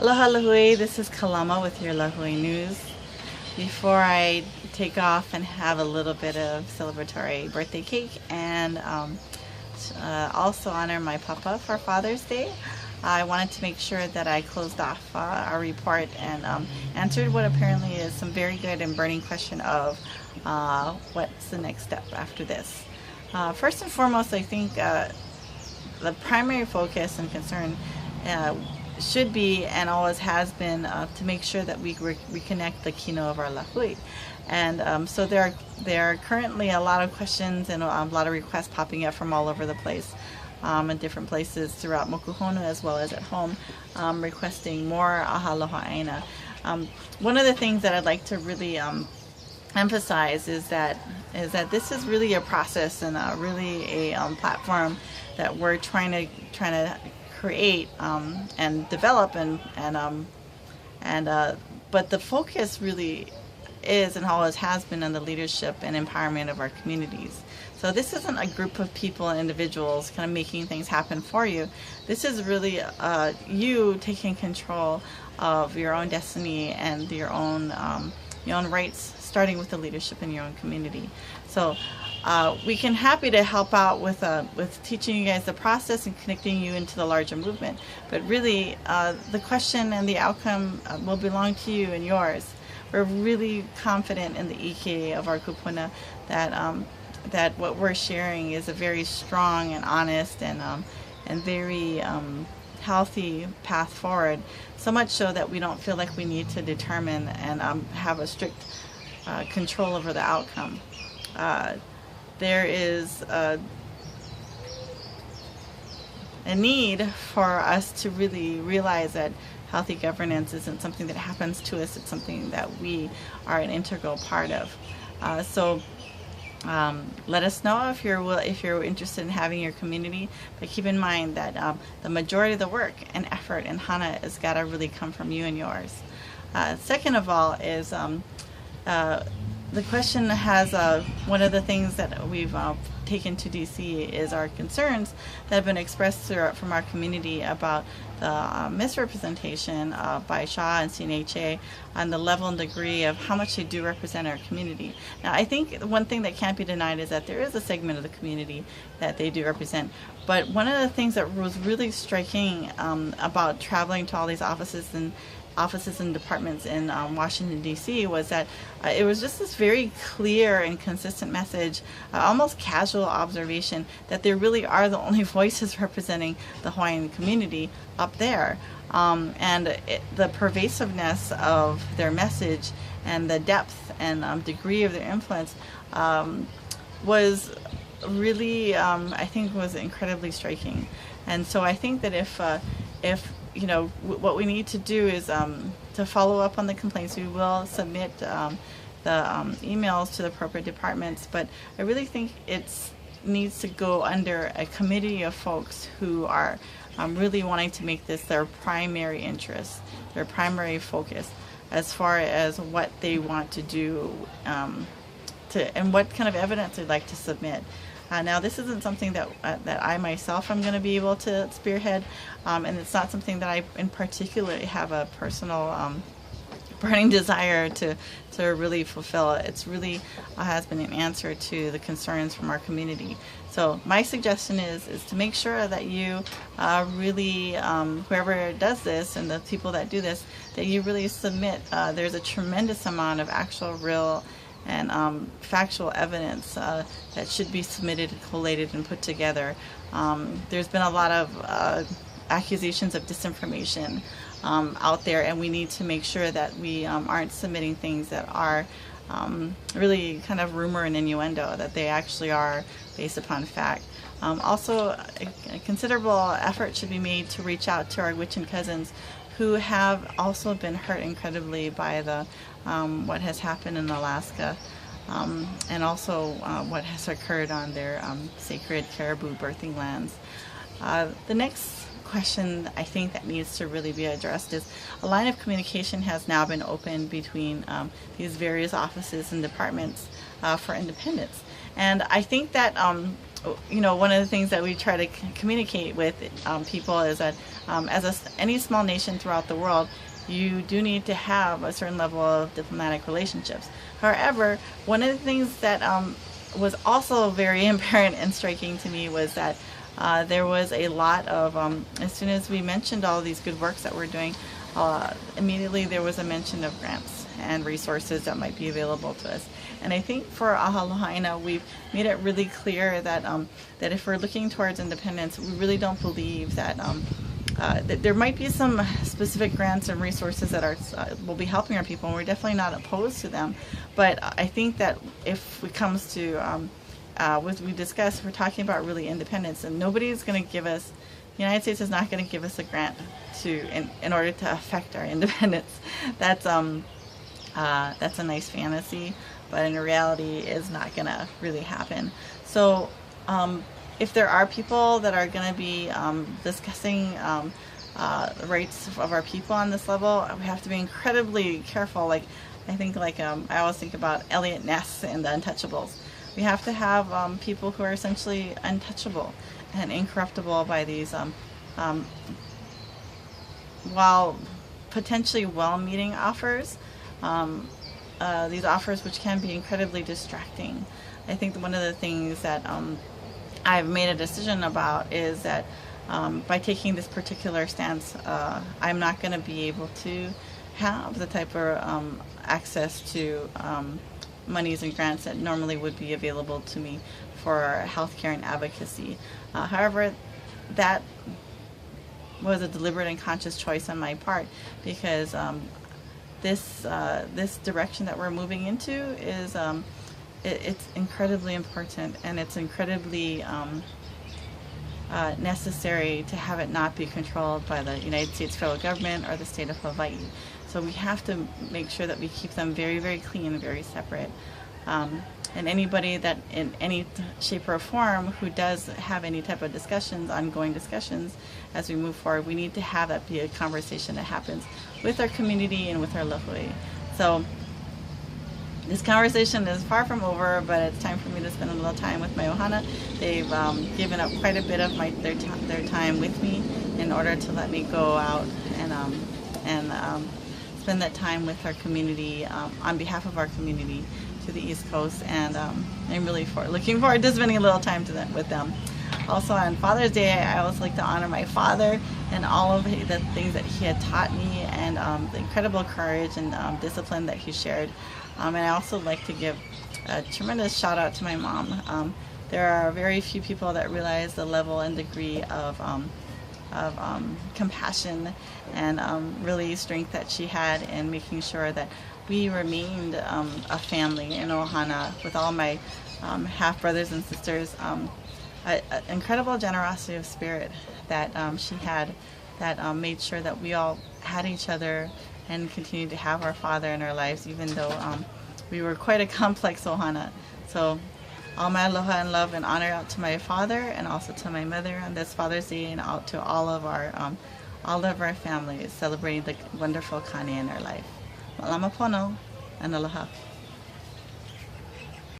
Aloha Lahui, this is Kalama with your Lahui News. Before I take off and have a little bit of celebratory birthday cake and also honor my papa for Father's Day, I wanted to make sure that I closed off our report and answered what apparently is some very good and burning question of what's the next step after this. First and foremost, I think the primary focus and concern should be and always has been to make sure that we reconnect the kino of our lahui. And so there are currently a lot of questions and a lot of requests popping up from all over the place in different places throughout Mokuhonu as well as at home, requesting more Aloha Aina. One of the things that I'd like to really emphasize is that this is really a process and really a platform that we're trying to create and develop but the focus really is and always has been on the leadership and empowerment of our communities. So this isn't a group of people and individuals kind of making things happen for you. This is really you taking control of your own destiny and your own rights, starting with the leadership in your own community. So we can happy to help out with teaching you guys the process and connecting you into the larger movement. But really, the question and the outcome will belong to you and yours. We're really confident in the ike of our kupuna that what we're sharing is a very strong and honest and very healthy path forward. So much so that we don't feel like we need to determine and have a strict control over the outcome. There is a need for us to really realize that healthy governance isn't something that happens to us, it's something that we are an integral part of. So let us know if you're interested in having your community, but keep in mind that the majority of the work and effort and hana has got to really come from you and yours. Second of all is the question has one of the things that we've taken to DC is our concerns that have been expressed from our community about the misrepresentation by SHA and CNHA on the level and degree of how much they do represent our community. Now, I think one thing that can't be denied is that there is a segment of the community that they do represent. But one of the things that was really striking about traveling to all these offices and departments in Washington, D.C. was that it was just this very clear and consistent message, almost casual observation, that there really are the only voices representing the Hawaiian community up there. The pervasiveness of their message and the depth and degree of their influence was really, I think, was incredibly striking. And so I think that if what we need to do is to follow up on the complaints. We will submit the emails to the appropriate departments, but I really think it needs to go under a committee of folks who are really wanting to make this their primary interest, their primary focus, as far as what they want to do and what kind of evidence they'd like to submit. Now, this isn't something that I myself am going to be able to spearhead, and it's not something that I in particular have a personal burning desire to really fulfill. It's really has been an answer to the concerns from our community. So my suggestion is to make sure that you really, whoever does this and the people that do this, that you really submit. There's a tremendous amount of actual, real, and factual evidence that should be submitted, collated, and put together. There's been a lot of accusations of disinformation out there, and we need to make sure that we aren't submitting things that are really kind of rumor and innuendo, that they actually are based upon fact. Also, a considerable effort should be made to reach out to our Wiccan cousins who have also been hurt incredibly by the what has happened in Alaska, and also what has occurred on their sacred caribou birthing lands. The next question I think that needs to really be addressed is a line of communication has now been opened between these various offices and departments for independence. And I think that one of the things that we try to communicate with people is that any small nation throughout the world, you do need to have a certain level of diplomatic relationships. However, one of the things that was also very apparent and striking to me was that there was a lot of, as soon as we mentioned all these good works that we're doing, immediately there was a mention of grants and resources that might be available to us. And I think for Aloha Aina, we've made it really clear that that if we're looking towards independence, we really don't believe that that there might be some specific grants and resources that will be helping our people, and we're definitely not opposed to them. But I think that if it comes to what we discussed, we're talking about really independence, and nobody's going to give us. The United States is not going to give us a grant in order to affect our independence. That's a nice fantasy, but in reality is not going to really happen. So if there are people that are going to be discussing the rights of our people on this level, we have to be incredibly careful. Like I always think about Elliot Ness and the Untouchables. We have to have people who are essentially untouchable and incorruptible by these while potentially well-meaning offers. These offers which can be incredibly distracting. I think one of the things that I've made a decision about is that by taking this particular stance, I'm not going to be able to have the type of access to monies and grants that normally would be available to me for healthcare and advocacy. However, that was a deliberate and conscious choice on my part, because this direction that we're moving into is it's incredibly important, and it's incredibly necessary to have it not be controlled by the United States federal government or the state of Hawaii. So we have to make sure that we keep them very, very clean and very separate. And anybody that in any shape or form who does have any type of discussions, ongoing discussions as we move forward, we need to have that be a conversation that happens with our community and with our locally. So this conversation is far from over, but it's time for me to spend a little time with my ohana. They've given up quite a bit of their time with me in order to let me go out and spend that time with our community on behalf of our community to the East Coast, and I'm really looking forward to spending a little time with them. Also on Father's Day, I always like to honor my father and all of the things that he had taught me, and the incredible courage and discipline that he shared. And I also like to give a tremendous shout out to my mom. There are very few people that realize the level and degree of compassion and really strength that she had in making sure that we remained a family in Ohana with all my half brothers and sisters. Incredible generosity of spirit that she had, that made sure that we all had each other and continued to have our father in our lives, even though we were quite a complex ohana. So all my aloha and love and honor out to my father and also to my mother on this Father's Day, and out to all of our families celebrating the wonderful kane in our life. Malama pono and aloha.